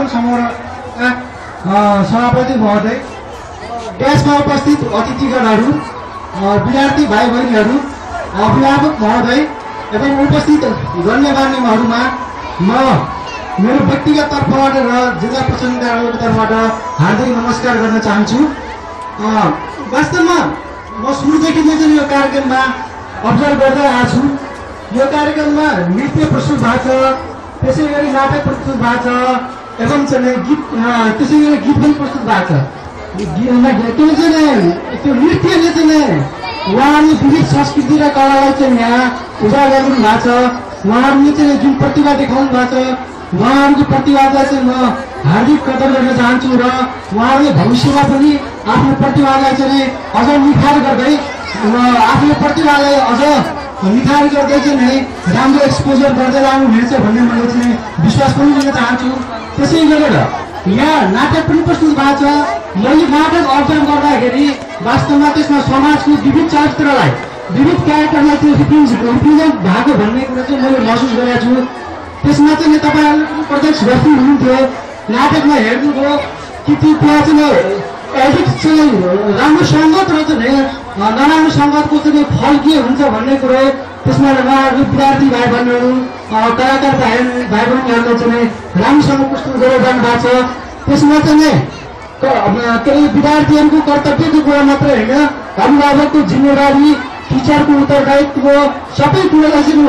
सञ्चालन समूहका सभापति महोदय, ग्यासमा उपस्थित अतिथिगणहरू, विद्यार्थी भाइ बहिनीहरू, अभिभावक महोदय एवं उपस्थित गण्यमान्यहरूमा म मेरो व्यक्तिगत तर्फबाट र जिल्ला प्रशासन कार्यालयको तर्फबाट हार्दिक नमस्कार गर्न चाहन्छु। वास्तवमा म सुरुदेखि नै चाहिँ यो कार्यक्रममा अब्जर्भ गर्दै आएको छु। यो कार्यक्रममा नृत्य प्रस्तुत भएको छ, त्यसै गरी नाटक प्रस्तुत भएको छ एवं चाहिँ गीत, त्यसै गरी गीत पनि प्रस्तुत भएको छ। त्यो नृत्यले चाहिँ उहाँहरूले विविध संस्कृति र कलालाई चाहिँ यहाँ उजागर गर्नु भएको छ। उहाँहरूले चाहिँ जुन प्रतिभा देखाउनु भएको छ, उहाँहरूको प्रतिभालाई चाहिँ म हार्दिक कदर गर्न चाहन्छु र उहाँहरूले भविष्यमा पनि आफ्नो प्रतिभालाई चाहिँ अझ निखार गर्दै आफ्नो प्रतिभालाई अझ निखार गर्दै चाहिँ राम्रो एक्सपोजर गर्दै लानुहुनेछ भन्ने मैले चाहिँ विश्वास पनि लिन चाहन्छु। त्यसै गरेर यहाँ नाटक पनि प्रस्तुत भएको छ। मैले नाटक अब्जर्भ गर्दाखेरि वास्तवमा त्यसमा समाजको विविध चरित्रलाई, विविध क्यारेक्टरलाई त्यो रिप्रेजेन्ट भएको भन्ने कुरा चाहिँ मैले महसुस गरेको छु। त्यसमा चाहिँ तपाईँहरूले प्रत्यक्षदर्शी हुनुहुन्थ्यो, नाटकमा हेर्नुभयो कि त्यहाँ चाहिँ एडिट चाहिँ राम्रो सङ्गत र चाहिँ नराम्रो सङ्गतको चाहिँ फल के हुन्छ भन्ने कुरो त्यसमा उहाँहरू विद्यार्थी भाइ बहिनीहरू, कलाकार भाइ बहिनीहरूले चाहिँ राम्रोसँग प्रस्तुत गरेर जानु भएको छ। त्यसमा चाहिँ के अरे विद्यार्थीहरूको कर्तव्यको कुरा मात्रै होइन, अभिभावकको जिम्मेवारी, टिचरको उत्तरदायित्व सबै कुरालाई चाहिँ